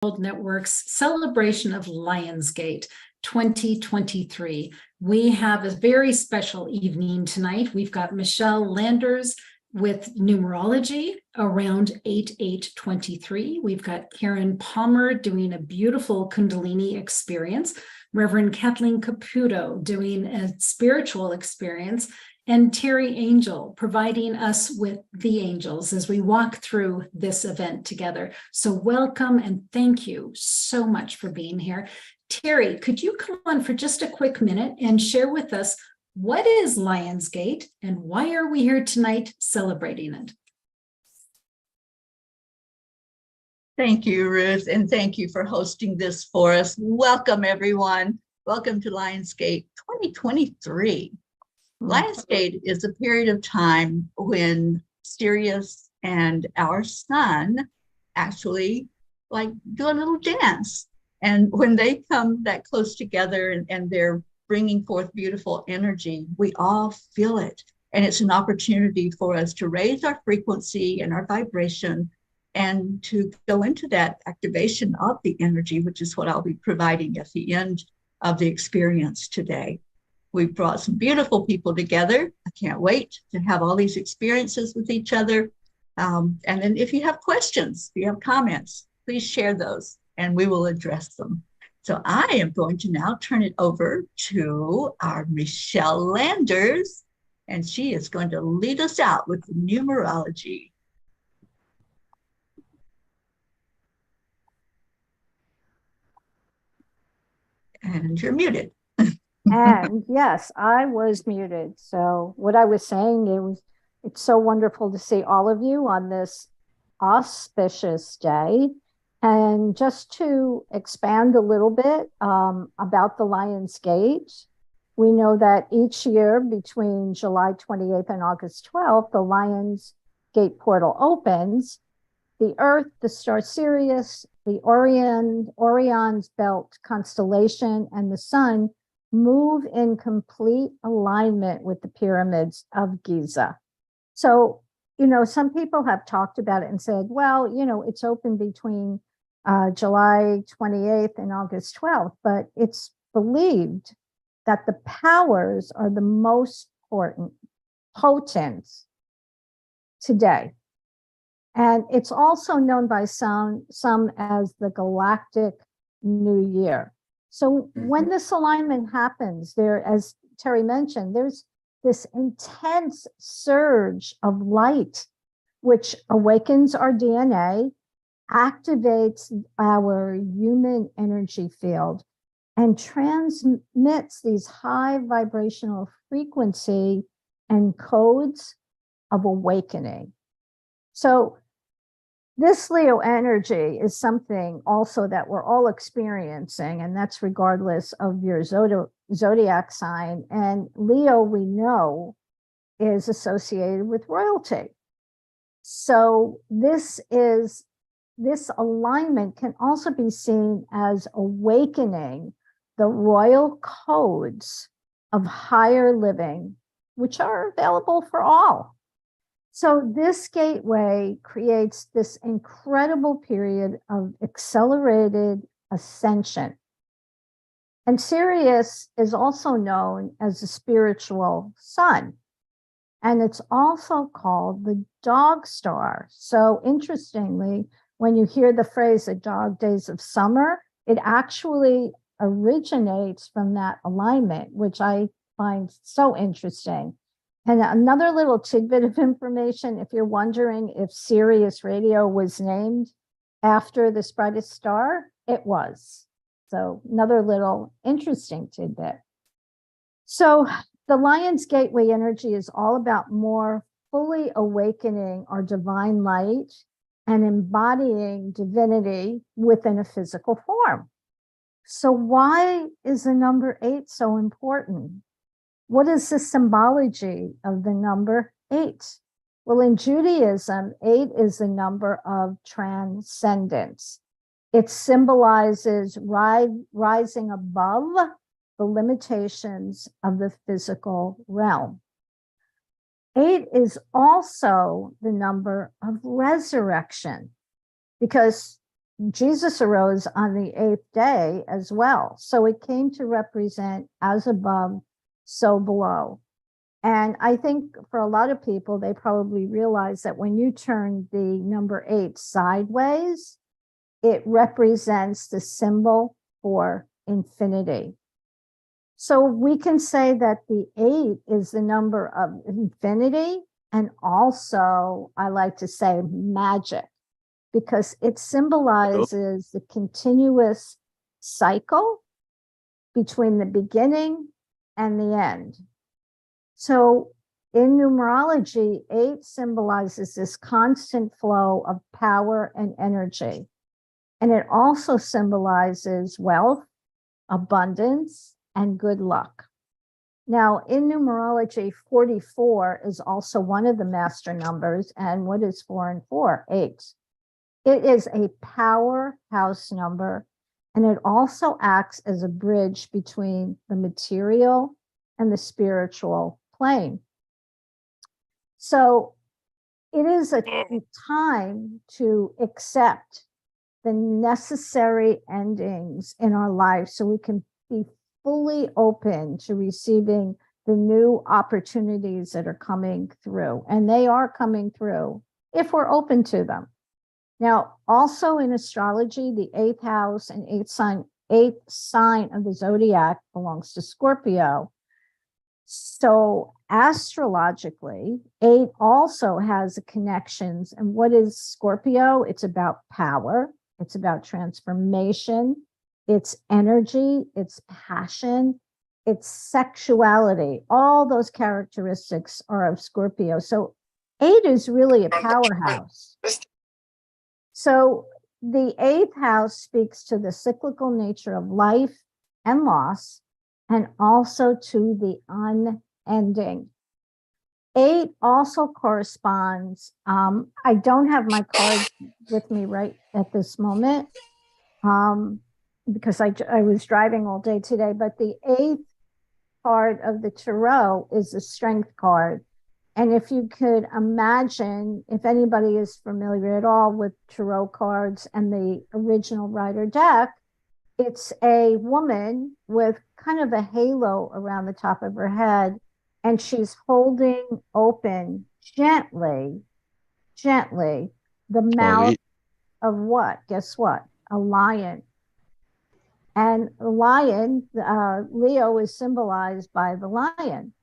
World Network's celebration of Lionsgate 2023. We have a very special evening tonight. We've got Michelle Landers with numerology around 8823. We've got Karen Palmer doing a beautiful Kundalini experience, Reverend Kathleen Caputo doing a spiritual experience, and Terry Angel providing us with the angels as we walk through this event together. So welcome and thank you so much for being here. Terry, could you come on for just a quick minute and share with us what is Lionsgate and why are we here tonight celebrating it? Thank you, Ruth, and thank you for hosting this for us. Welcome, everyone. Welcome to Lionsgate 2023. Lionsgate is a period of time when Sirius and our sun actually do a little dance. And when they come that close together and they're bringing forth beautiful energy, we all feel it. And it's an opportunity for us to raise our frequency and our vibration and to go into that activation of the energy, which is what I'll be providing at the end of the experience today. We've brought some beautiful people together. I can't wait to have all these experiences with each other. And then if you have questions, if you have comments, please share those and we will address them. So I am going to now turn it over to our Michelle Landers, and she is going to lead us out with the numerology. And you're muted. And yes, I was muted. So what I was saying, it's so wonderful to see all of you on this auspicious day. And just to expand a little bit about the Lionsgate, we know that each year between July 28th and August 12th, the Lionsgate portal opens. The Earth, the star Sirius, the Orion's belt constellation, and the sun move in complete alignment with the pyramids of Giza. So, some people have talked about it and said, well, it's open between July 28th and August 12th, but it's believed that the powers are the most potent today. And it's also known by some as the Galactic New Year. So when this alignment happens, as Terry mentioned, there's this intense surge of light, which awakens our DNA, activates our human energy field, and transmits these high vibrational frequency and codes of awakening. So this Leo energy is something also that we're all experiencing, and that's regardless of your zodiac sign. And Leo, we know, is associated with royalty. So this alignment can also be seen as awakening the royal codes of higher living, which are available for all. So this gateway creates this incredible period of accelerated ascension. And Sirius is also known as the spiritual sun. And it's also called the dog star. So interestingly, when you hear the phrase the dog days of summer, it actually originates from that alignment, which I find so interesting. And another little tidbit of information, if you're wondering if Sirius Radio was named after this brightest star, it was. So another little interesting tidbit. So the Lion's Gateway energy is all about more fully awakening our divine light and embodying divinity within a physical form. So why is the number 8 so important? What is the symbology of the number 8? Well, in Judaism, 8 is the number of transcendence. It symbolizes rising above the limitations of the physical realm. 8 is also the number of resurrection, because Jesus arose on the 8th day as well. So it came to represent as above, so below. And I think for a lot of people, they probably realize that when you turn the number 8 sideways, it represents the symbol for infinity. So we can say that the 8 is the number of infinity, and also I like to say magic, because it symbolizes the continuous cycle between the beginning and the end. So in numerology, 8 symbolizes this constant flow of power and energy. And it also symbolizes wealth, abundance, and good luck. Now, in numerology, 44 is also one of the master numbers. And what is 4 and 4? 8. It is a powerhouse number, and it also acts as a bridge between the material and the spiritual plane. So it is a time to accept the necessary endings in our life so we can be fully open to receiving the new opportunities that are coming through. And they are coming through if we're open to them. Now, also in astrology, the 8th house and 8th sign of the zodiac belongs to Scorpio. So astrologically, 8 also has connections. And what is Scorpio? It's about power. It's about transformation. It's energy. It's passion. It's sexuality. All those characteristics are of Scorpio. So 8 is really a powerhouse. So the 8th house speaks to the cyclical nature of life and loss, and also to the unending. 8 also corresponds, I don't have my cards with me right at this moment, because I was driving all day today, but the 8th card of the tarot is the strength card. And if you could imagine, if anybody is familiar at all with tarot cards and the original Rider deck, it's a woman with kind of a halo around the top of her head, and she's holding open gently the mouth of what? Guess what? A lion. And the lion, Leo, is symbolized by the lion.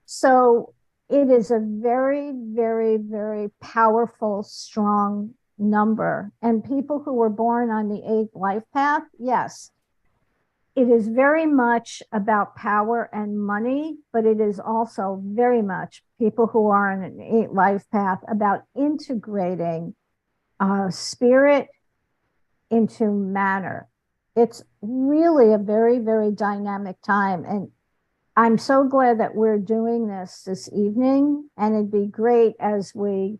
So it is a very, very, very powerful, strong number. And people who were born on the 8th life path, yes, it is very much about power and money, but it is also very much people who are on an 8th life path about integrating spirit into matter. It's really a very, very dynamic time. And I'm so glad that we're doing this evening, and it'd be great as we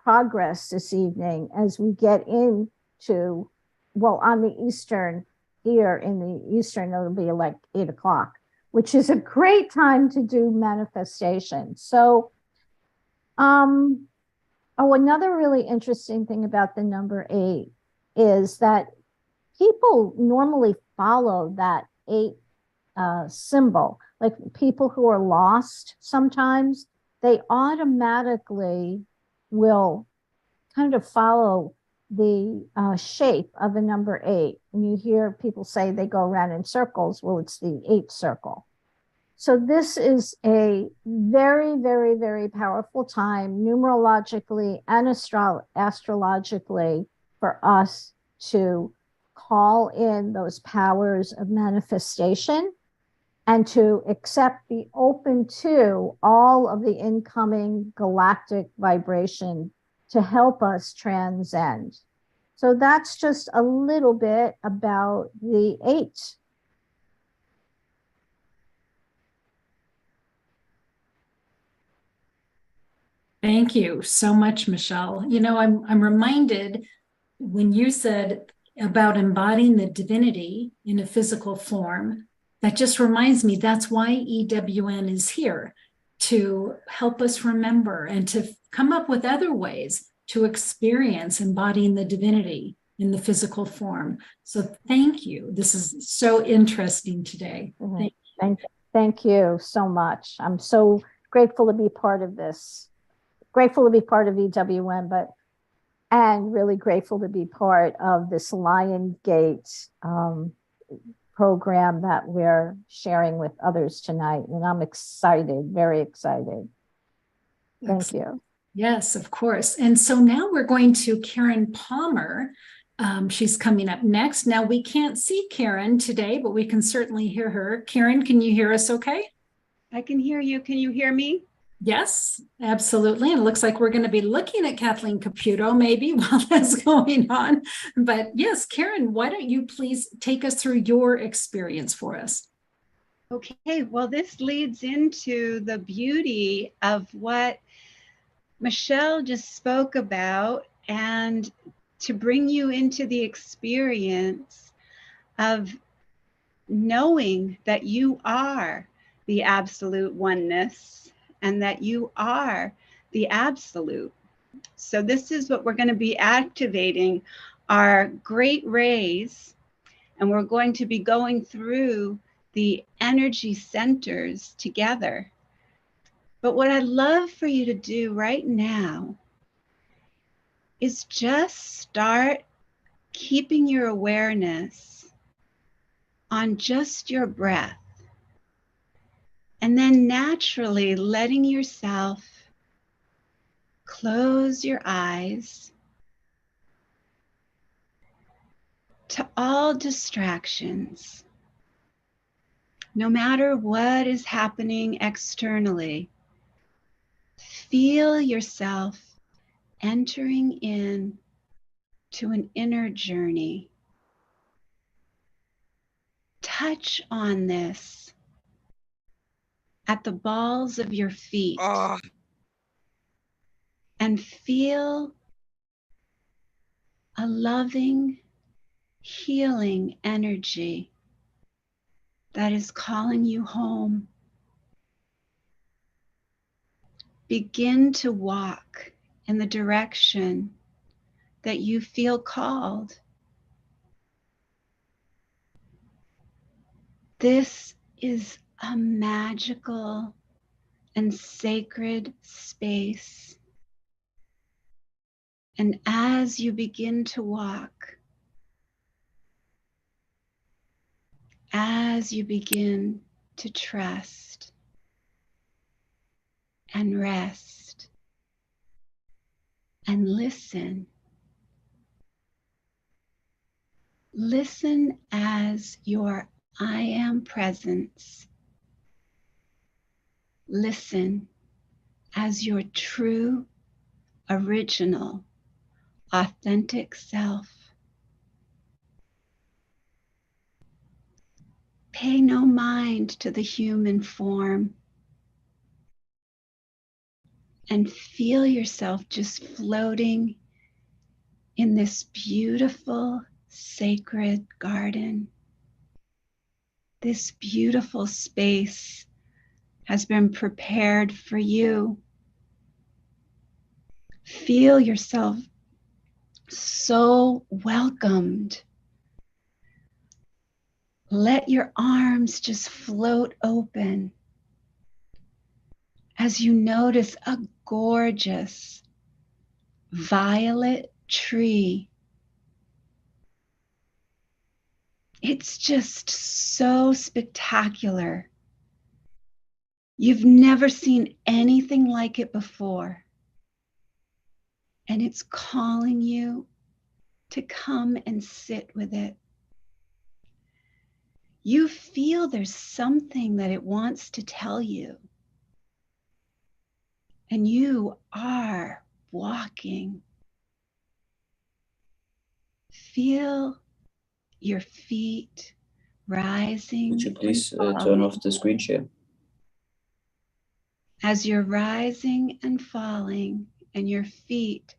progress this evening, as we get into, well, on the Eastern, here in the Eastern, it'll be like 8 o'clock, which is a great time to do manifestation. So, another really interesting thing about the number 8 is that people normally follow that 8 symbol. Like people who are lost sometimes, they automatically will kind of follow the shape of a number 8. And you hear people say they go around in circles. Well, it's the 8th circle. So this is a very, very, very powerful time, numerologically and astrologically, for us to call in those powers of manifestation and to accept, be open to all of the incoming galactic vibration to help us transcend. So that's just a little bit about the 8. Thank you so much, Michelle. You know, I'm reminded when you said about embodying the divinity in a physical form, that just reminds me that's why EWN is here, to help us remember and to come up with other ways to experience embodying the divinity in the physical form. So thank you. This is so interesting today. Thank you so much. I'm so grateful to be part of this. Grateful to be part of EWN, and really grateful to be part of this Lionsgate program that we're sharing with others tonight. And I'm excited, very excited. Thank you. Yes, of course. And so now we're going to Karen Palmer. She's coming up next. Now we can't see Karen today, but we can certainly hear her. Karen, can you hear us okay? I can hear you. Can you hear me? Yes, absolutely. And it looks like we're going to be looking at Kathleen Caputo maybe while that's going on. But yes, Karen, why don't you please take us through your experience for us? Okay, well, this leads into the beauty of what Michelle just spoke about, and to bring you into the experience of knowing that you are the absolute oneness and that you are the absolute. So this is what we're going to be activating, our great rays, and we're going to be going through the energy centers together. But what I'd love for you to do right now is just start keeping your awareness on just your breath, and then naturally letting yourself close your eyes to all distractions. No matter what is happening externally, feel yourself entering in to an inner journey. Touch on this at the balls of your feet and feel a loving, healing energy that is calling you home. Begin to walk in the direction that you feel called. This is a magical and sacred space. And as you begin to walk, as you begin to trust and rest and listen, listen as your I am presence. Listen as your true, original, authentic self. Pay no mind to the human form and feel yourself just floating in this beautiful, sacred garden. This beautiful space has been prepared for you. Feel yourself so welcomed. Let your arms just float open as you notice a gorgeous violet tree. It's just so spectacular. You've never seen anything like it before. And it's calling you to come and sit with it. You feel there's something that it wants to tell you. And you are walking. Feel your feet rising. Would you please turn off the screen share? As you're rising and falling, and your feet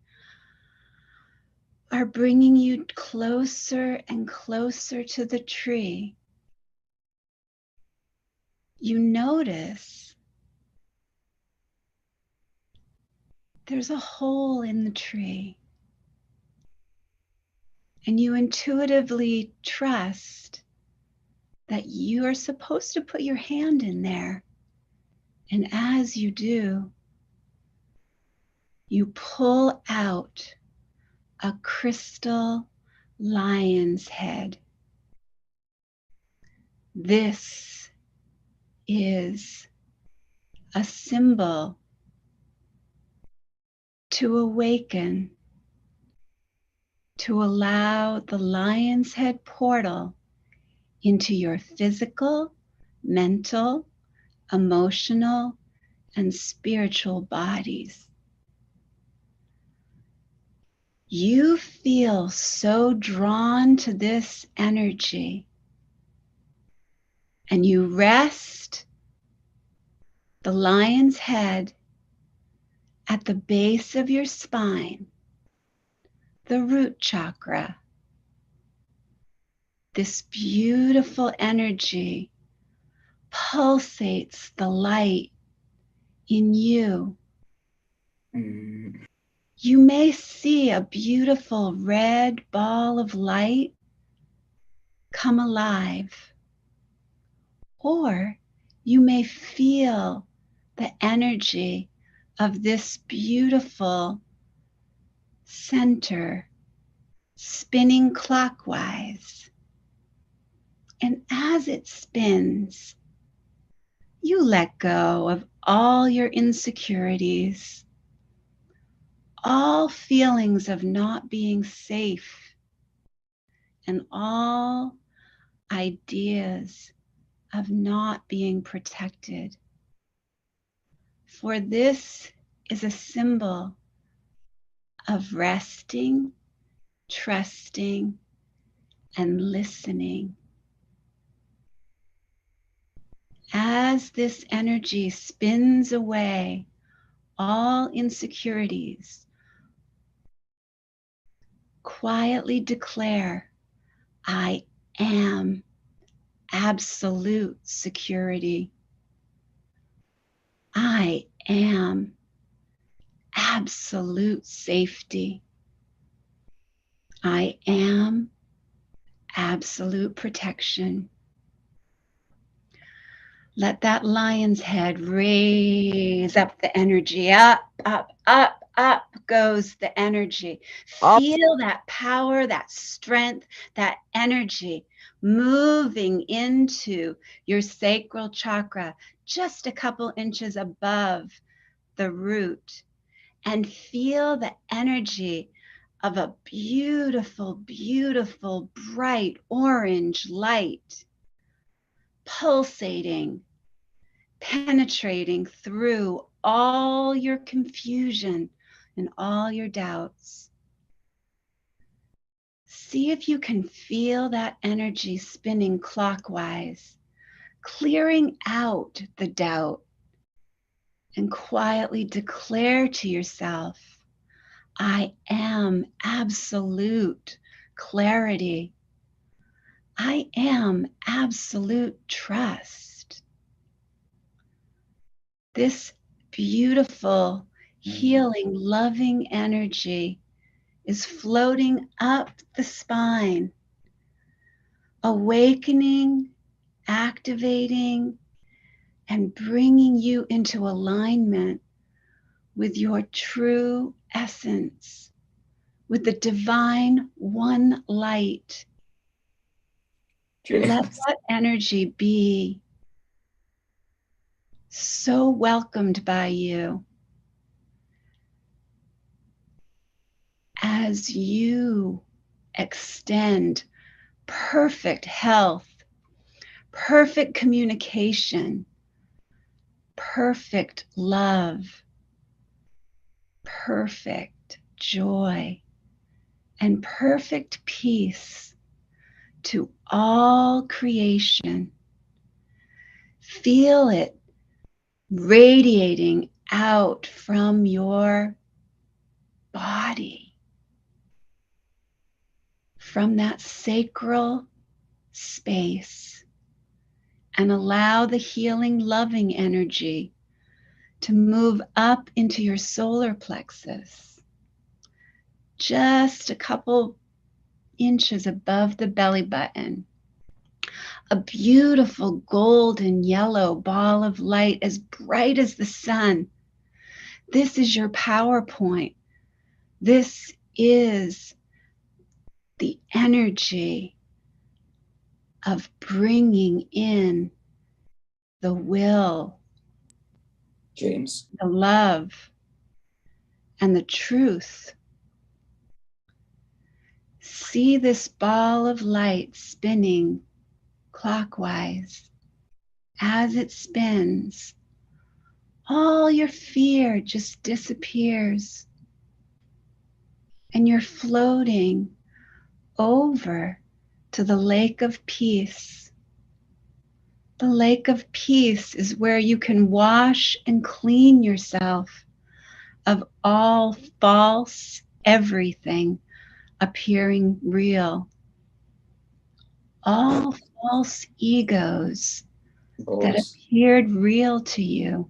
are bringing you closer and closer to the tree, you notice there's a hole in the tree. And you intuitively trust that you are supposed to put your hand in there. And as you do, you pull out a crystal lion's head. This is a symbol to awaken, to allow the lion's head portal into your physical, mental, emotional, and spiritual bodies. You feel so drawn to this energy, and you rest the lion's head at the base of your spine, the root chakra. This beautiful energy pulsates the light in you. You may see a beautiful red ball of light come alive, or you may feel the energy of this beautiful center spinning clockwise. And as it spins, you let go of all your insecurities, all feelings of not being safe, and all ideas of not being protected. For this is a symbol of resting, trusting, and listening. As this energy spins away all insecurities, quietly declare, I am absolute security. I am absolute safety. I am absolute protection. Let that lion's head raise up the energy. Up, up, up, up goes the energy. Feel that power, that strength, that energy moving into your sacral chakra, just a couple inches above the root. And feel the energy of a beautiful, beautiful, bright orange light pulsating, penetrating through all your confusion and all your doubts. See if you can feel that energy spinning clockwise, clearing out the doubt, and quietly declare to yourself, I am absolute clarity. I am absolute trust. This beautiful, healing, loving energy is floating up the spine, awakening, activating, and bringing you into alignment with your true essence, with the divine one light. Let that energy be so welcomed by you as you extend perfect health, perfect communication, perfect love, perfect joy, and perfect peace to all creation. Feel it radiating out from your body, from that sacral space, and allow the healing, loving energy to move up into your solar plexus, just a couple inches above the belly button. A beautiful golden yellow ball of light as bright as the sun. This is your power point. This is the energy of bringing in the will, James. the love, and the truth. See this ball of light spinning clockwise. As it spins, all your fear just disappears, and you're floating over to the lake of peace. The lake of peace is where you can wash and clean yourself of all false everything appearing real. All false egos that Balls. appeared real to you.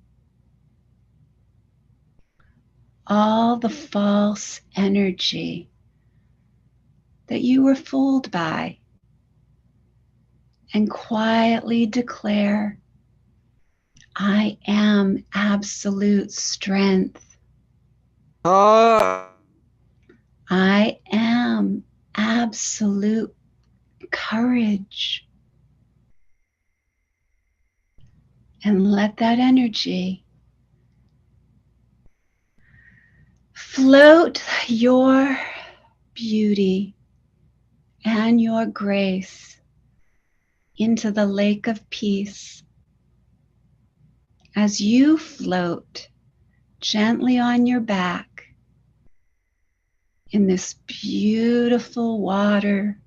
All the false energy that you were fooled by. And quietly declare, I am absolute strength. I am absolute courage. And let that energy float your beauty and your grace into the lake of peace. As you float gently on your back in this beautiful water,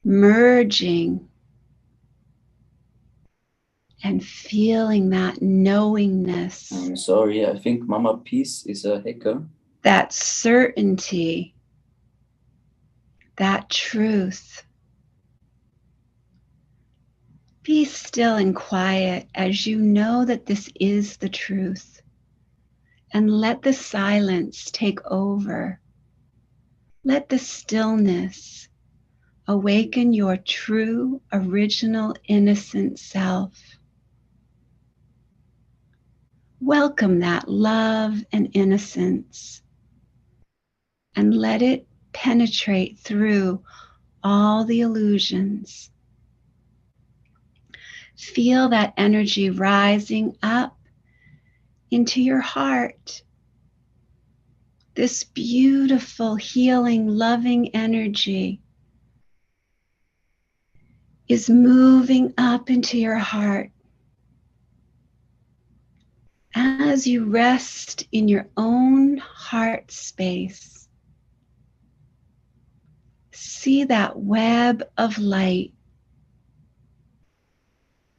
merging and feeling that knowingness, I'm sorry, I think Mama Peace is a hacker. that certainty, that truth. Be still and quiet as you know that this is the truth, and let the silence take over. Let the stillness awaken your true, original, innocent self. Welcome that love and innocence, and let it penetrate through all the illusions. Feel that energy rising up into your heart. This beautiful, healing, loving energy is moving up into your heart. As you rest in your own heart space, see that web of light.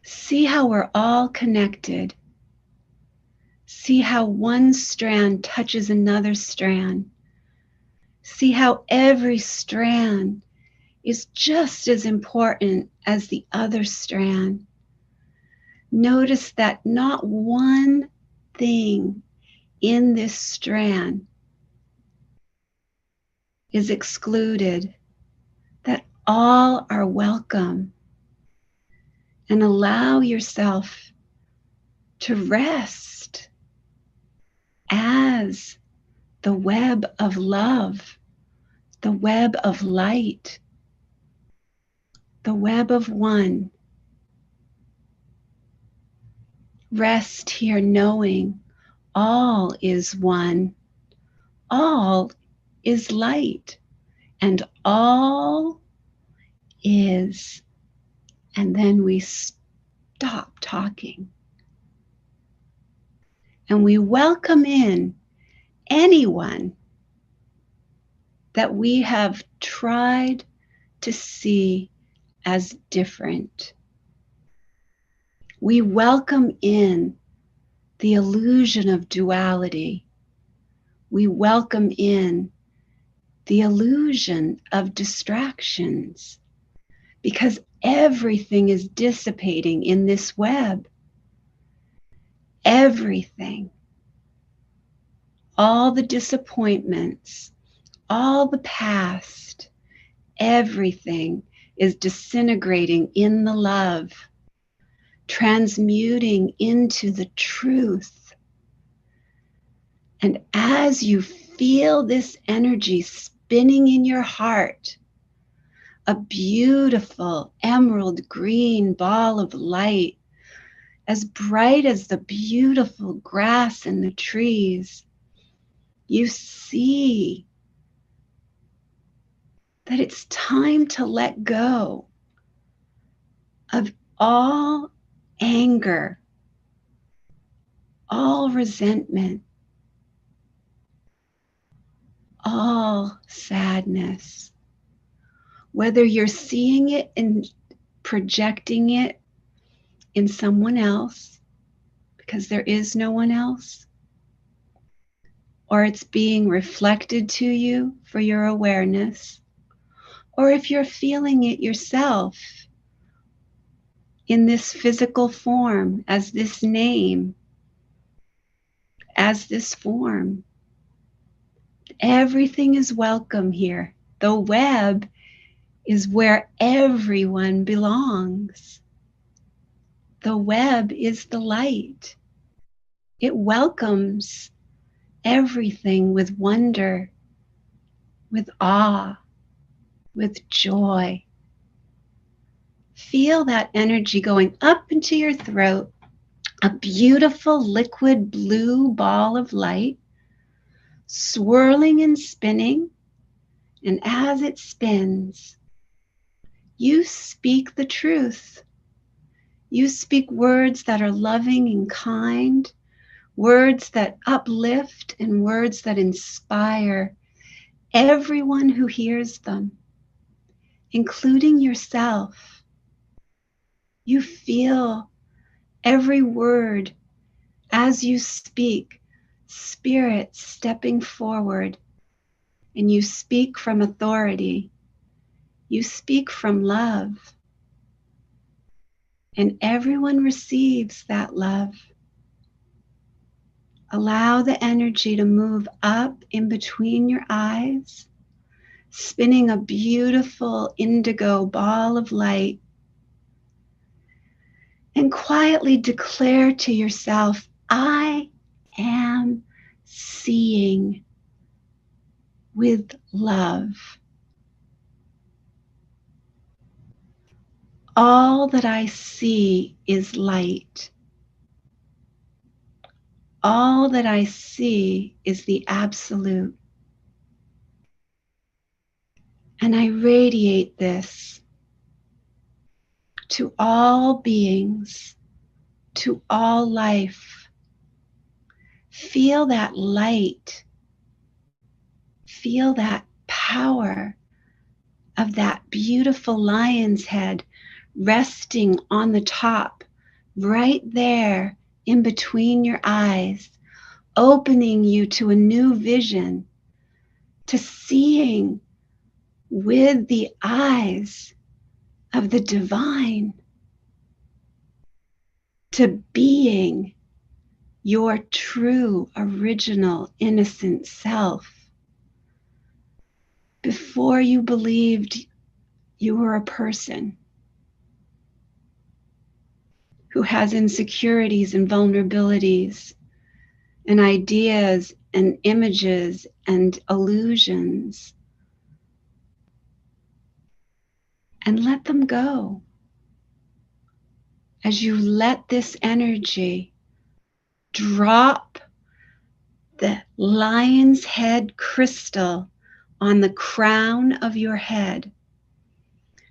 See how we're all connected. See how one strand touches another strand. See how every strand is just as important as the other strand. Notice that not one thing in this strand is excluded, that all are welcome. And allow yourself to rest as the web of love, the web of light, the web of one. Rest here knowing all is one, all is light, and all is. And then we stop talking. And we welcome in anyone that we have tried to see as different. We welcome in the illusion of duality. We welcome in the illusion of distractions, because everything is dissipating in this web. everything, all the disappointments, all the past, everything is disintegrating in the love, transmuting into the truth. And as you feel this energy spinning in your heart, a beautiful emerald green ball of light, as bright as the beautiful grass and the trees, you see that it's time to let go of all anger, all resentment, all sadness. Whether you're seeing it and projecting it in someone else, because there is no one else, or it's being reflected to you for your awareness, or if you're feeling it yourself in this physical form, as this name, as this form. Everything is welcome here. The web is where everyone belongs. The web is the light. It welcomes everything with wonder, with awe, with joy. Feel that energy going up into your throat, a beautiful liquid blue ball of light, swirling and spinning. And as it spins, you speak the truth. You speak words that are loving and kind, words that uplift and words that inspire everyone who hears them, including yourself. You feel every word as you speak, spirit stepping forward, and you speak from authority. You speak from love. And everyone receives that love. Allow the energy to move up in between your eyes, spinning a beautiful indigo ball of light. And quietly declare to yourself, I am seeing with love. All that I see is light. All that I see is the absolute. And I radiate this to all beings, to all life. Feel that light. Feel that power of that beautiful lion's head resting on the top, right there in between your eyes, opening you to a new vision, to seeing with the eyes of the divine, to being your true, original, innocent self. Before you believed you were a person who has insecurities and vulnerabilities and ideas and images and illusions, and let them go. As you let this energy drop the lion's head crystal on the crown of your head,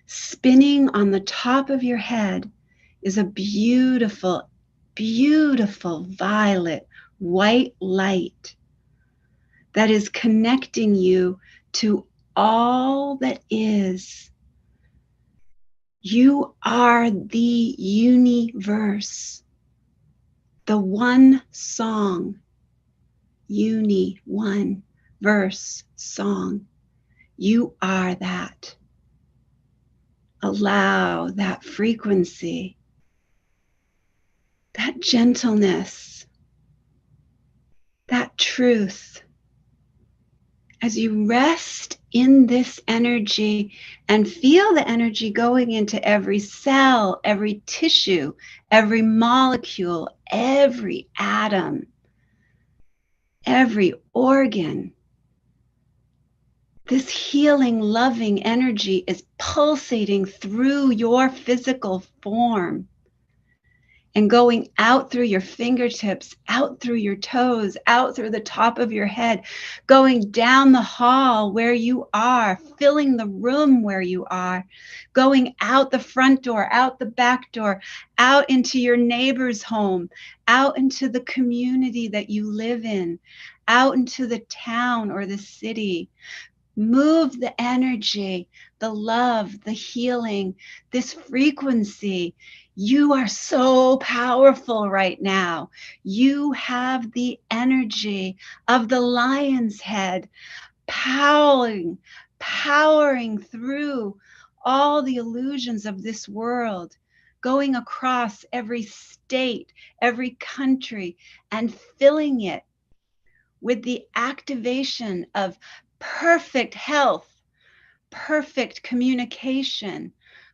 spinning on the top of your head is a beautiful, beautiful violet white light that is connecting you to all that is. You are the universe, the one song, one verse song. You are that. Allow that frequency that gentleness, that truth. As you rest in this energy and feel the energy going into every cell, every tissue, every molecule, every atom, every organ, this healing, loving energy is pulsating through your physical form and going out through your fingertips, out through your toes, out through the top of your head, going down the hall where you are, filling the room where you are, going out the front door, out the back door, out into your neighbor's home, out into the community that you live in, out into the town or the city. Move the energy, the love, the healing, this frequency. You are so powerful right now. You have the energy of the lion's head powering through all the illusions of this world, going across every state, every country, and filling it with the activation of perfect health, perfect communication,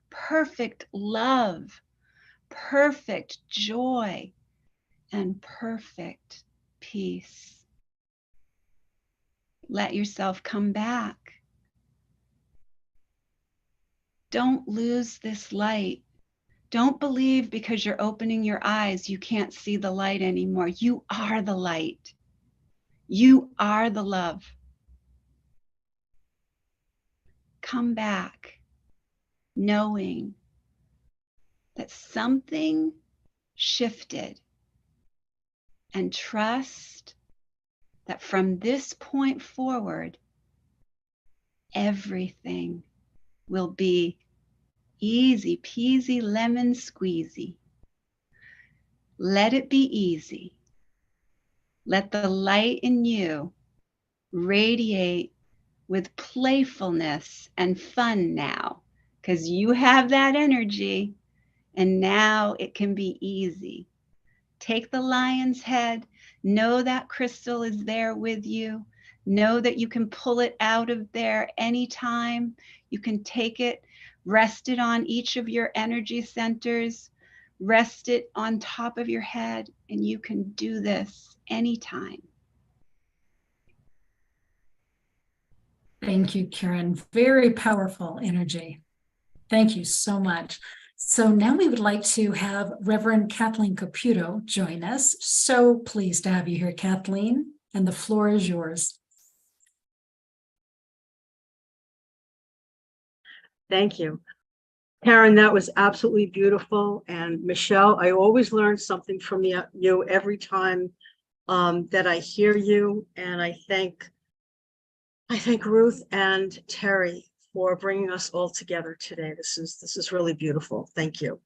perfect love, perfect joy, and perfect peace. Let yourself come back. Don't lose this light. Don't believe because you're opening your eyes you can't see the light anymore. You are the light. You are the love. Come back knowing that something shifted, and trust that from this point forward, everything will be easy peasy lemon squeezy. Let it be easy. Let the light in you radiate with playfulness and fun now, because you have that energy, and now it can be easy. Take the lion's head. Know that crystal is there with you. Know that you can pull it out of there anytime. You can take it, rest it on each of your energy centers, rest it on top of your head, and you can do this anytime. Thank you, Karen. Very powerful energy. Thank you so much. So now we would like to have Reverend Kathleen Caputo join us. So pleased to have you here, Kathleen, and the floor is yours. Thank you. Karen, that was absolutely beautiful. And Michelle, I always learn something from you every time that I hear you. And I thank Ruth and Terry for bringing us all together today. This is really beautiful. Thank you.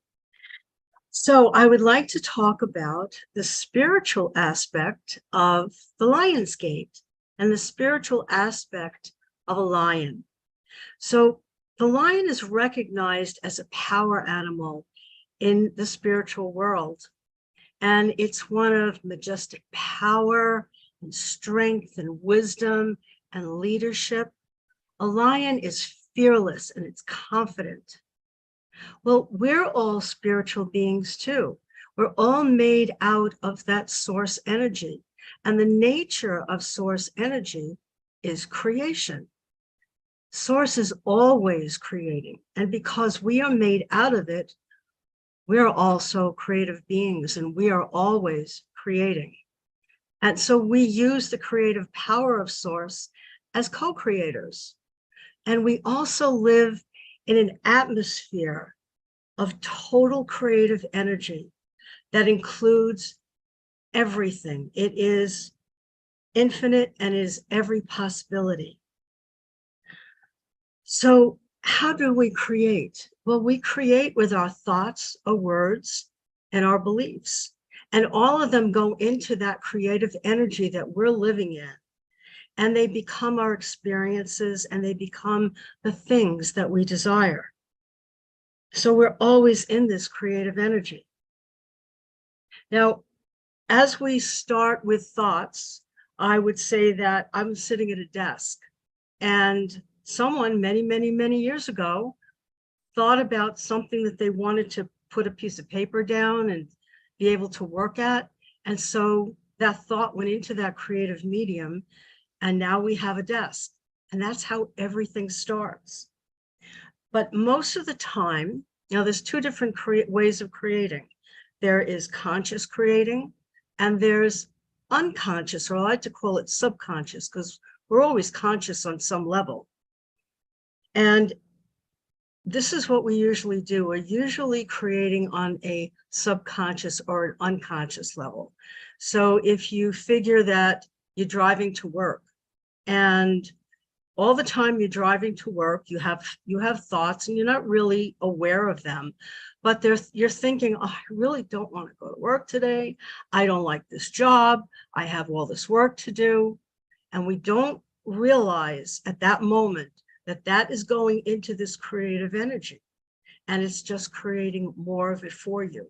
So I would like to talk about the spiritual aspect of the Lionsgate and the spiritual aspect of a lion. So the lion is recognized as a power animal in the spiritual world, and it's one of majestic power and strength and wisdom and leadership. A lion is fearless and it's confident. Well, we're all spiritual beings too. We're all made out of that source energy, and the nature of source energy is creation. Source is always creating, and because we are made out of it, we are also creative beings, and we are always creating. And so we use the creative power of source as co-creators. And we also live in an atmosphere of total creative energy that includes everything. It is infinite and is every possibility. So how do we create? Well, we create with our thoughts, our words, and our beliefs. And all of them go into that creative energy that we're living in. And they become our experiences, and they become the things that we desire. So we're always in this creative energy. Now, as we start with thoughts, I would say that I'm sitting at a desk, and someone many, many, many years ago thought about something that they wanted to put a piece of paper down and be able to work at. And so that thought went into that creative medium, and now we have a desk. And that's how everything starts. But most of the time, now there's two different ways of creating. There is conscious creating, and there's unconscious, or I like to call it subconscious, because we're always conscious on some level. And this is what we usually do. We're usually creating on a subconscious or an unconscious level. So if you figure that you're driving to work, and all the time you're driving to work, you have thoughts, and you're not really aware of them, but you're thinking, oh, I really don't want to go to work today. I don't like this job. I have all this work to do. And we don't realize at that moment that that is going into this creative energy, and it's just creating more of it for you.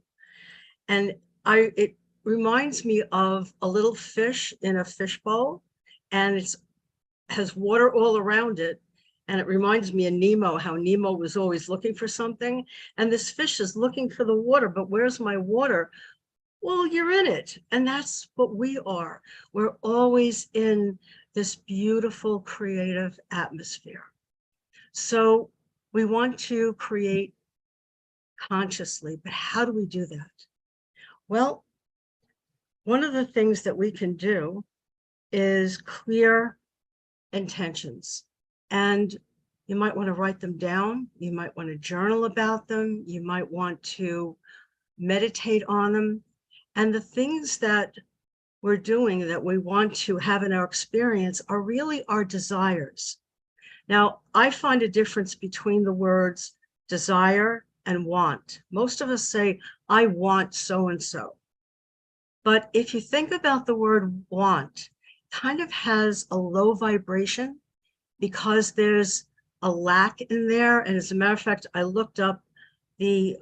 And it reminds me of a little fish in a fishbowl, and it has water all around it. And it reminds me of Nemo, how Nemo was always looking for something. And this fish is looking for the water, but where's my water? Well, you're in it. And that's what we are. We're always in this beautiful creative atmosphere. So we want to create consciously, but how do we do that? Well, one of the things that we can do is clear intentions. And you might want to write them down. You might want to journal about them. You might want to meditate on them. And the things that we're doing that we want to have in our experience are really our desires. Now, I find a difference between the words desire and want. Most of us say, I want so-and-so. But if you think about the word want, it kind of has a low vibration because there's a lack in there. And as a matter of fact, I looked up the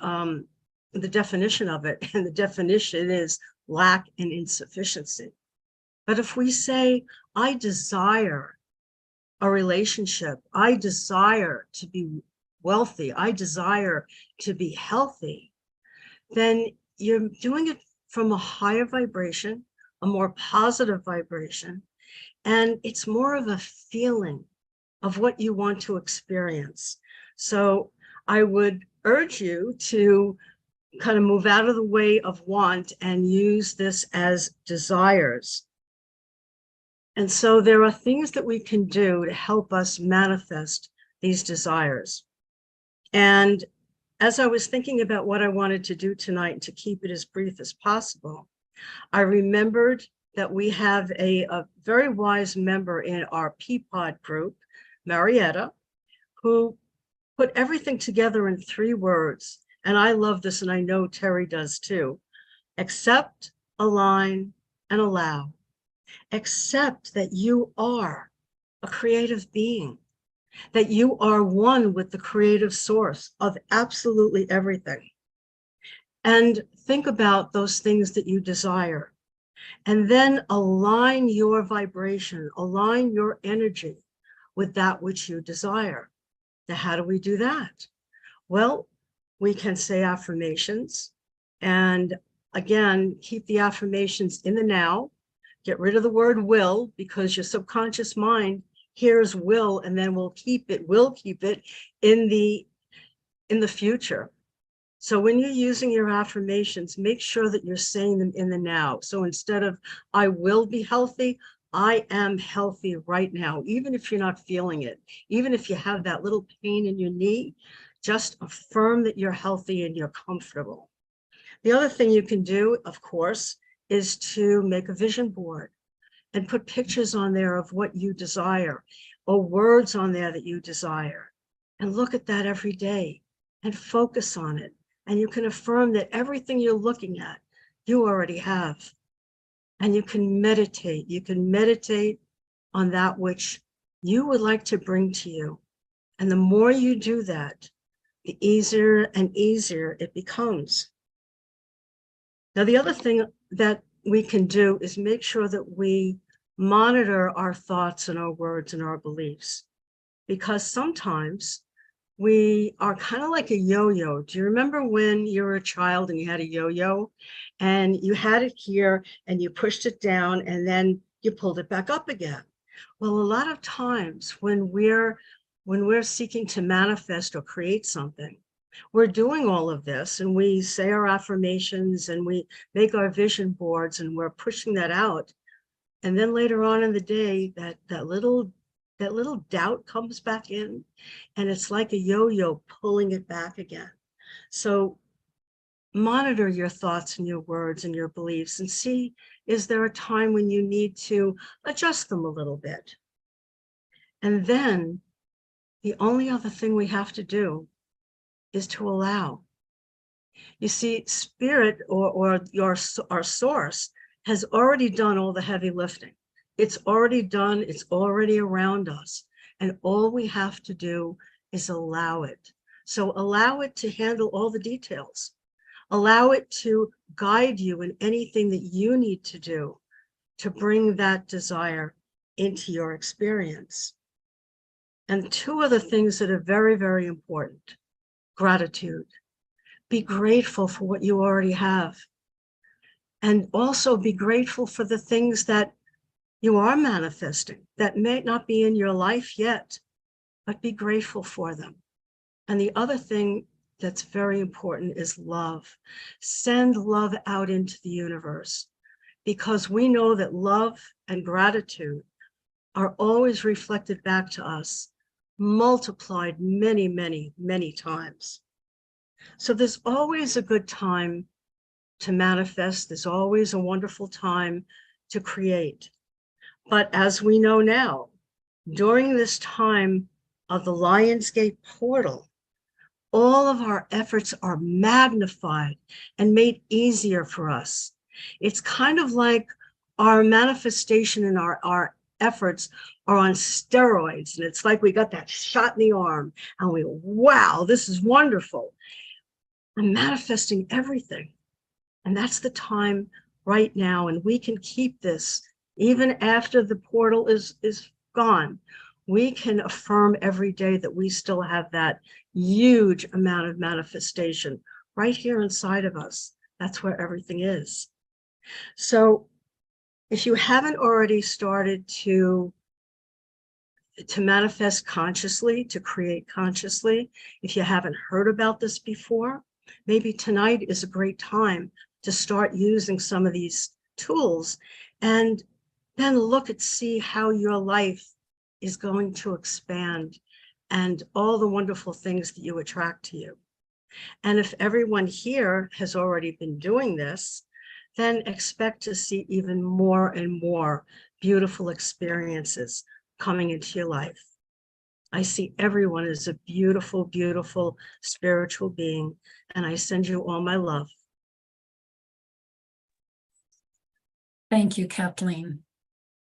definition of it, and the definition is lack and insufficiency. But if we say, I desire a relationship, I desire to be wealthy, I desire to be healthy, then you're doing it from a higher vibration, a more positive vibration, and it's more of a feeling of what you want to experience. So I would urge you to kind of move out of the way of want and use this as desires. And so there are things that we can do to help us manifest these desires. And as I was thinking about what I wanted to do tonight, and to keep it as brief as possible, I remembered that we have a very wise member in our Peapod group, Marietta, who put everything together in 3 words. And I love this, and I know Terry does too. Accept, align, and allow. Accept that you are a creative being, that you are one with the creative source of absolutely everything. And think about those things that you desire, and then align your vibration, align your energy with that which you desire. Now, how do we do that? Well, we can say affirmations, and again, keep the affirmations in the now. Get rid of the word will, because your subconscious mind hears will, and then will keep it in the future. So when you're using your affirmations, make sure that you're saying them in the now. So instead of I will be healthy, I am healthy right now. Even if you're not feeling it, even if you have that little pain in your knee, just affirm that you're healthy and you're comfortable. The other thing you can do, of course, is to make a vision board and put pictures on there of what you desire, or words on there that you desire, and look at that every day and focus on it. And you can affirm that everything you're looking at, you already have. And you can meditate. You can meditate on that which you would like to bring to you. And the more you do that, the easier and easier it becomes. Now, the other thing that we can do is make sure that we monitor our thoughts and our words and our beliefs, because sometimes we are kind of like a yo-yo. Do you remember when you were a child and you had a yo-yo and you had it here and you pushed it down and then you pulled it back up again? Well, a lot of times when we're seeking to manifest or create something, we're doing all of this and we say our affirmations and we make our vision boards and we're pushing that out. And then later on in the day, that little doubt comes back in, and it's like a yo-yo pulling it back again. So monitor your thoughts and your words and your beliefs and see, is there a time when you need to adjust them a little bit? And then the only other thing we have to do is to allow. You see, spirit or our source has already done all the heavy lifting. It's already done, it's already around us. And all we have to do is allow it. So allow it to handle all the details. Allow it to guide you in anything that you need to do to bring that desire into your experience. And two other things that are very, very important: gratitude. Be grateful for what you already have. And also be grateful for the things that you are manifesting that may not be in your life yet, but be grateful for them. And the other thing that's very important is love. Send love out into the universe, because we know that love and gratitude are always reflected back to us, multiplied many, many, many times. So there's always a good time to manifest. There's always a wonderful time to create. But as we know now, during this time of the Lionsgate portal, all of our efforts are magnified and made easier for us. It's kind of like our manifestation and our efforts are on steroids. And it's like we got that shot in the arm and we, wow, this is wonderful. I'm manifesting everything. And that's the time right now. And we can keep this even after the portal is gone. We can affirm every day that we still have that huge amount of manifestation right here inside of us. That's where everything is. So if you haven't already started to manifest consciously, to create consciously, if you haven't heard about this before, maybe tonight is a great time to start using some of these tools and then look and see how your life is going to expand and all the wonderful things that you attract to you. And if everyone here has already been doing this, then expect to see even more and more beautiful experiences coming into your life. I see everyone as a beautiful, beautiful spiritual being, and I send you all my love. Thank you, Kathleen.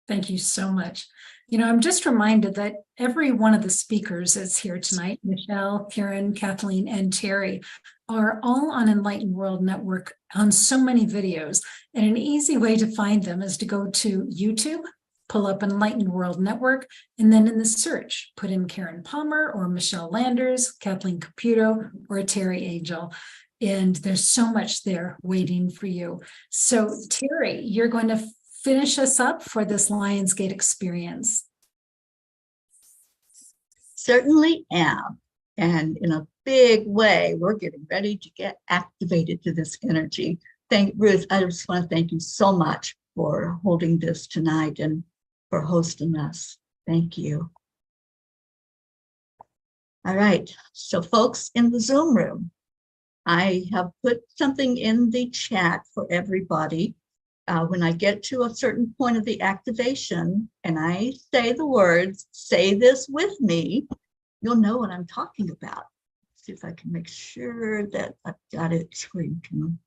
Thank you so much. You know, I'm just reminded that every one of the speakers that's here tonight, Michelle, Karen, Kathleen, and Terry, are all on Enlightened World Network on so many videos. And an easy way to find them is to go to YouTube, pull up Enlightened World Network, and then in the search, put in Karen Palmer or Michelle Landers, Kathleen Caputo, or Terry Angel. And there's so much there waiting for you. So Terry, you're going to finish us up for this Lionsgate experience. Certainly am. And in a big way, we're getting ready to get activated to this energy. Ruth, I just want to thank you so much for holding this tonight and for hosting us. Thank you. All right, so folks in the Zoom room, I have put something in the chat for everybody. When I get to a certain point of the activation and I say the words, say this with me, you'll know what I'm talking about. Let's see if I can make sure that I've got it so you can.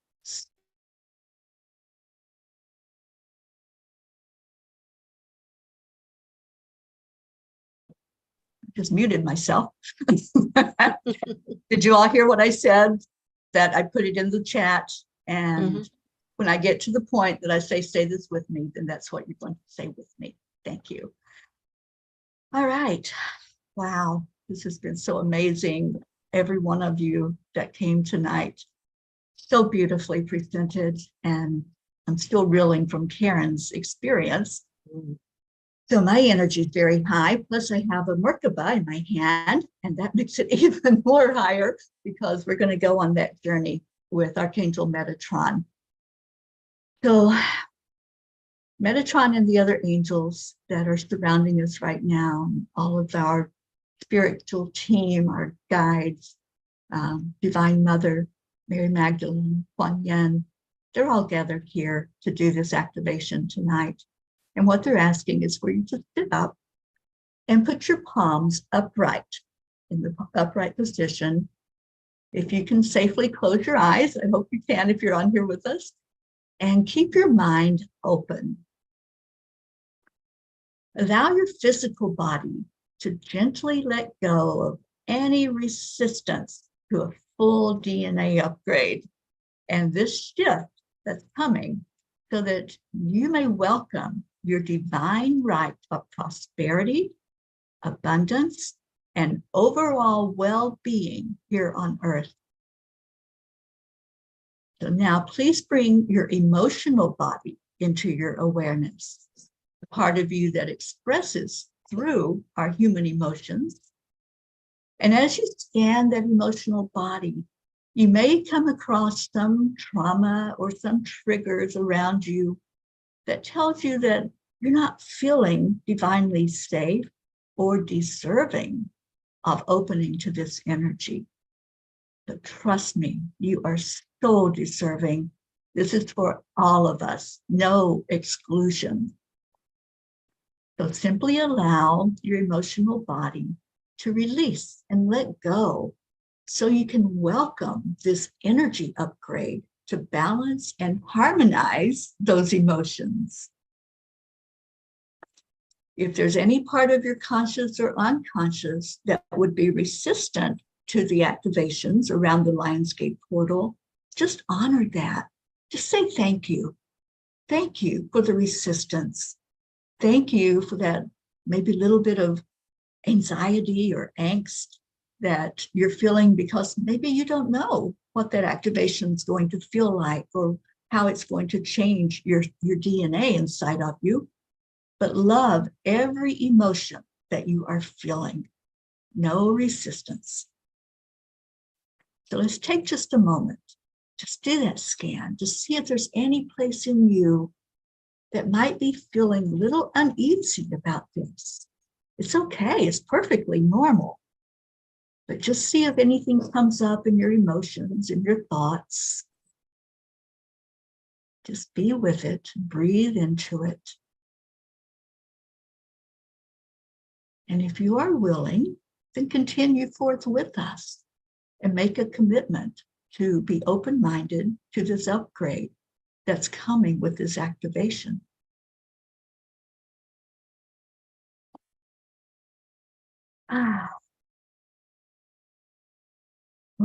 Just muted myself. Did you all hear what I said? That I put it in the chat and when I get to the point that I say this with me, then that's what you're going to say with me. Thank you. All right. Wow. This has been so amazing. Every one of you that came tonight, so beautifully presented. And I'm still reeling from Karen's experience. So my energy is very high. Plus I have a Merkaba in my hand, and that makes it even more higher because we're going to go on that journey with Archangel Metatron. So Metatron and the other angels that are surrounding us right now, all of our spiritual team, our guides, Divine Mother, Mary Magdalene, Kuan Yin, they're all gathered here to do this activation tonight. And what they're asking is for you to sit up and put your palms upright in the upright position. If you can safely close your eyes, I hope you can if you're on here with us, and keep your mind open. Allow your physical body to gently let go of any resistance to a full DNA upgrade and this shift that's coming, so that you may welcome your divine right of prosperity, abundance, and overall well-being here on earth. So now please bring your emotional body into your awareness, the part of you that expresses through our human emotions. And as you scan that emotional body, you may come across some trauma or some triggers around you that tells you that you're not feeling divinely safe or deserving of opening to this energy. But trust me, you are so deserving. This is for all of us, no exclusion. So simply allow your emotional body to release and let go so you can welcome this energy upgrade to balance and harmonize those emotions. If there's any part of your conscious or unconscious that would be resistant to the activations around the Lionsgate portal, just honor that. Just say thank you. Thank you for the resistance. Thank you for that maybe little bit of anxiety or angst that you're feeling because maybe you don't know what that activation is going to feel like or how it's going to change your DNA inside of you. But love every emotion that you are feeling. No resistance. So let's take just a moment. Just do that scan to see if there's any place in you that might be feeling a little uneasy about this. It's okay. It's perfectly normal. But just see if anything comes up in your emotions, in your thoughts. Just be with it. Breathe into it. And if you are willing, then continue forth with us and make a commitment to be open-minded to this upgrade that's coming with this activation.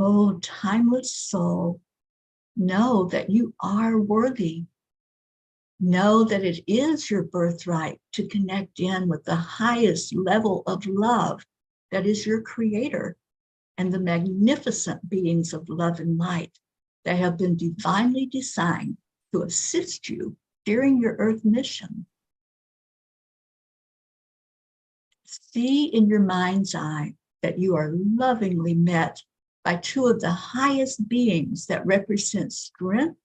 Oh, timeless soul, know that you are worthy. Know that it is your birthright to connect in with the highest level of love that is your creator and the magnificent beings of love and light that have been divinely designed to assist you during your earth mission. See in your mind's eye that you are lovingly met by two of the highest beings that represent strength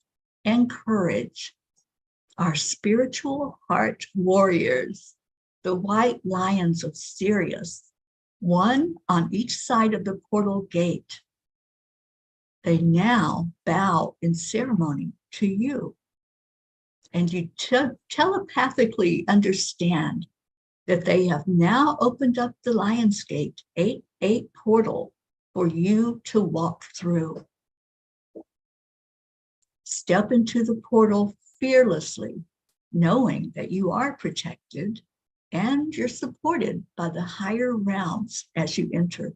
and courage. Our spiritual heart warriors, the white lions of Sirius, one on each side of the portal gate. They now bow in ceremony to you, and you telepathically understand that they have now opened up the Lionsgate 8-8 portal for you to walk through. Step into the portal fearlessly, knowing that you are protected and you're supported by the higher realms as you enter.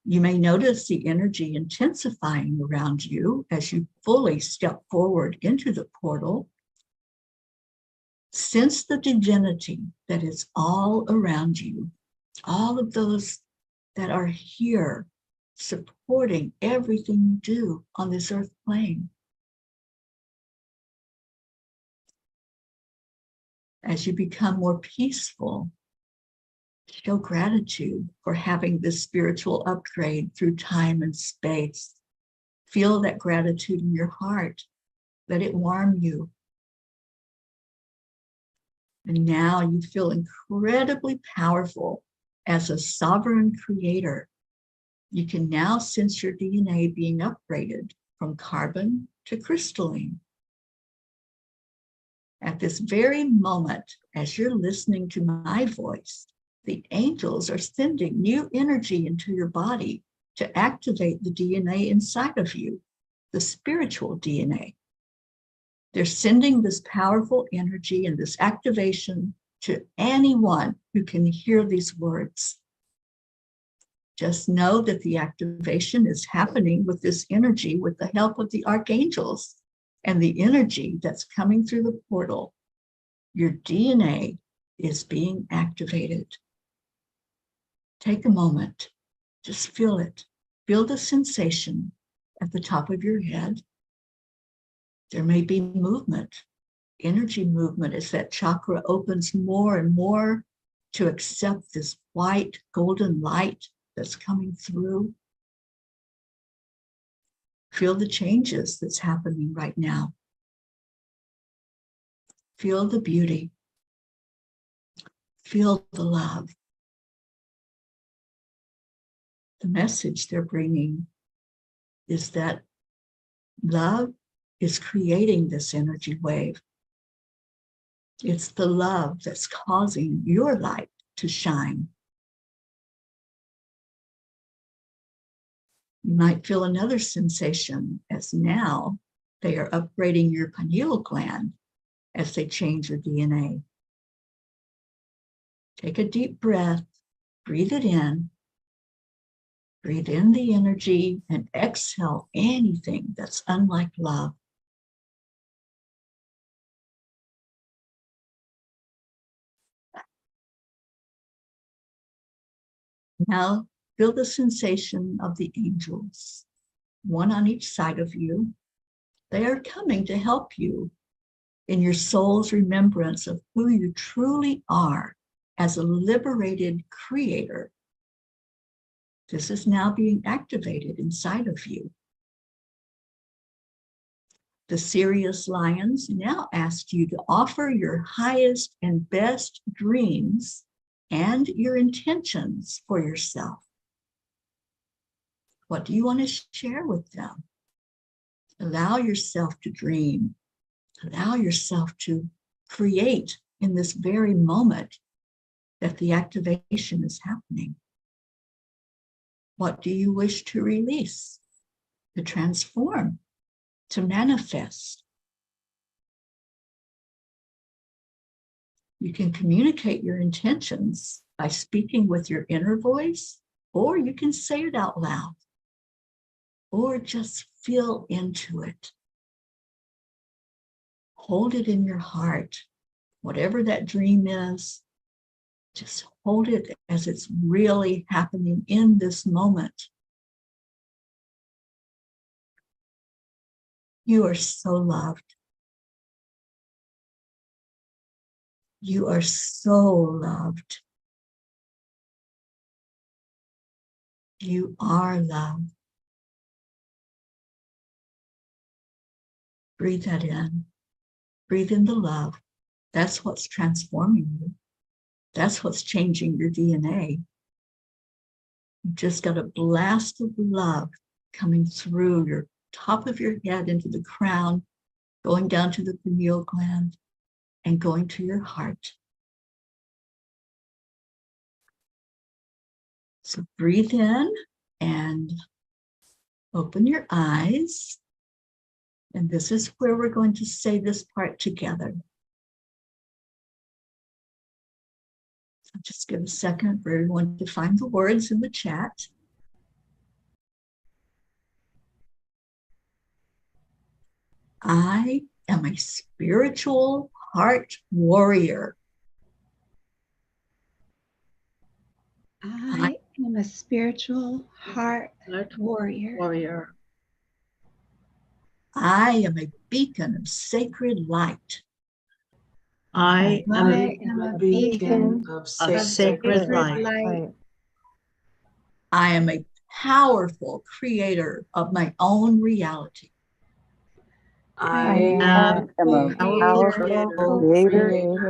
You may notice the energy intensifying around you as you fully step forward into the portal. Sense the divinity that is all around you, all of those that are here supporting everything you do on this earth plane. As you become more peaceful, show gratitude for having this spiritual upgrade through time and space. Feel that gratitude in your heart. Let it warm you. And now you feel incredibly powerful as a sovereign creator. You can now sense your DNA being upgraded from carbon to crystalline. At this very moment, as you're listening to my voice, the angels are sending new energy into your body to activate the DNA inside of you, the spiritual DNA. They're sending this powerful energy and this activation to anyone who can hear these words. Just know that the activation is happening with this energy with the help of the archangels and the energy that's coming through the portal. Your DNA is being activated. Take a moment, just feel it. Feel the sensation at the top of your head. There may be movement, energy movement as that chakra opens more and more to accept this white golden light that's coming through. Feel the changes that's happening right now. Feel the beauty. Feel the love. The message they're bringing is that love is creating this energy wave. It's the love that's causing your light to shine. You might feel another sensation as now they are upgrading your pineal gland as they change your DNA. Take a deep breath, breathe it in. Breathe in the energy and exhale anything that's unlike love. Now, feel the sensation of the angels, one on each side of you. They are coming to help you in your soul's remembrance of who you truly are as a liberated creator. This is now being activated inside of you. The Sirius Lions now ask you to offer your highest and best dreams and your intentions for yourself. What do you want to share with them? Allow yourself to dream. Allow yourself to create in this very moment that the activation is happening. What do you wish to release, to transform, to manifest? You can communicate your intentions by speaking with your inner voice, or you can say it out loud, or just feel into it. Hold it in your heart. Whatever that dream is, just hold it as it's really happening in this moment. You are so loved. You are so loved. You are loved. Breathe that in. Breathe in the love. That's what's transforming you. That's what's changing your DNA. You just got a blast of love coming through your top of your head into the crown, going down to the pineal gland, and going to your heart. So breathe in and open your eyes. And this is where we're going to say this part together. So just give a second for everyone to find the words in the chat. I am a spiritual heart warrior. I am a spiritual heart warrior. Warrior. I am a beacon of sacred light. I am a beacon of sacred light. Right. I am a powerful creator of my own reality. I am am a powerful creator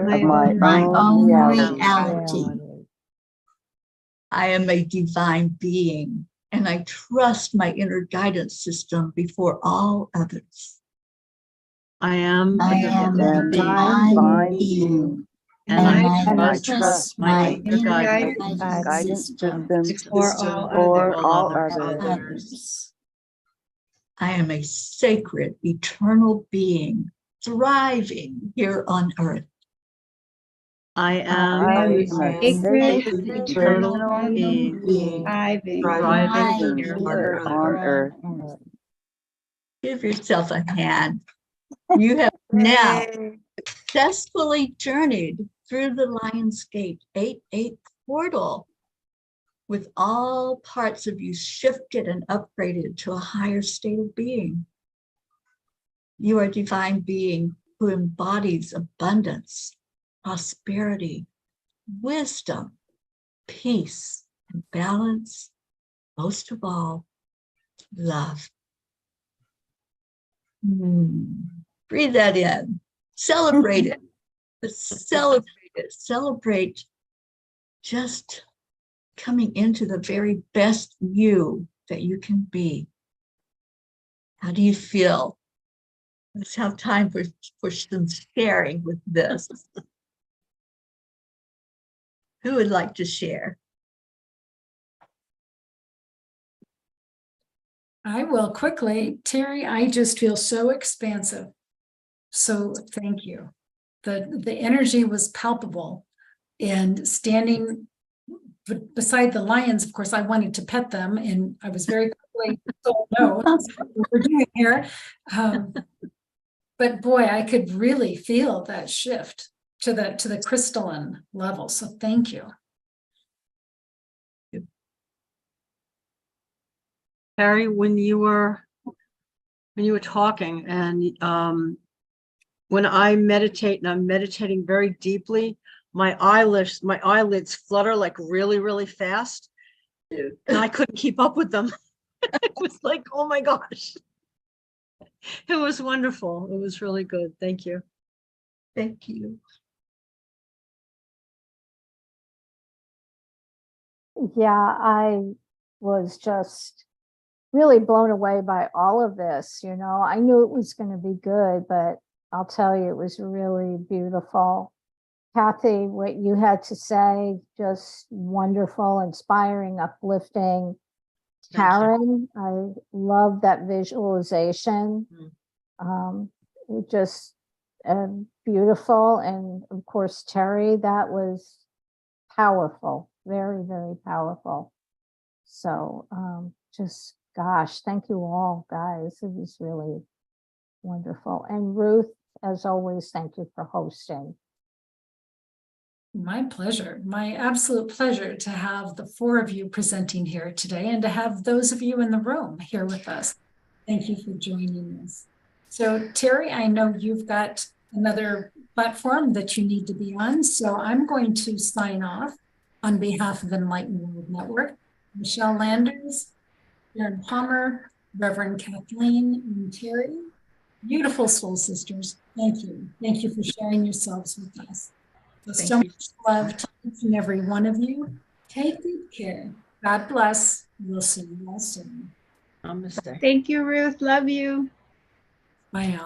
of my own reality. I am a divine being, and I trust my inner guidance system before all others. I am I a am a divine being, and I trust my inner guidance guidance system before all for all others. others. I am a sacred, eternal being, thriving here on earth. I am a a sacred, eternal being, thriving thriving here on earth. Give yourself a hand. You have now successfully journeyed through the Lionsgate 8-8 portal, with all parts of you shifted and upgraded to a higher state of being. You are a divine being who embodies abundance, prosperity, wisdom, peace, and balance, most of all, love. Breathe that in. Celebrate it. Celebrate it. Celebrate just coming into the very best you that you can be. How do you feel? Let's have time for some sharing with this. Who would like to share? I will quickly. Terry, I just feel so expansive. So thank you. The energy was palpable, and standing beside the lions, of course, I wanted to pet them, and I was very quickly told no, that's not what we're doing here. But boy, I could really feel that shift to the crystalline level. So thank you. Carrie, when you were talking, and when I meditate, and I'm meditating very deeply, my eyelids flutter like really, really fast, and I couldn't keep up with them. It was like, oh my gosh. It was wonderful. It was really good. Thank you. Thank you. Yeah, I was just really blown away by all of this. You know, I knew it was going to be good, but I'll tell you, it was really beautiful. Kathy, what you had to say, just wonderful, inspiring, uplifting. Karen, I love that visualization. It just beautiful. And of course, Terry, that was powerful, very, very powerful. So just, gosh, thank you all, guys. It was really wonderful. And Ruth, as always, thank you for hosting. My pleasure, my absolute pleasure to have the four of you presenting here today, and to have those of you in the room here with us. Thank you for joining us. So Terry, I know you've got another platform that you need to be on, so I'm going to sign off on behalf of Enlightened World Network. Michelle Landers, Karen Palmer, Reverend Kathleen, and Terry, beautiful soul sisters. Thank you. Thank you for sharing yourselves with us. So much love to each and every one of you. Take good care. God bless. We'll see you all soon. Namaste. Thank you, Ruth. Love you. Bye now.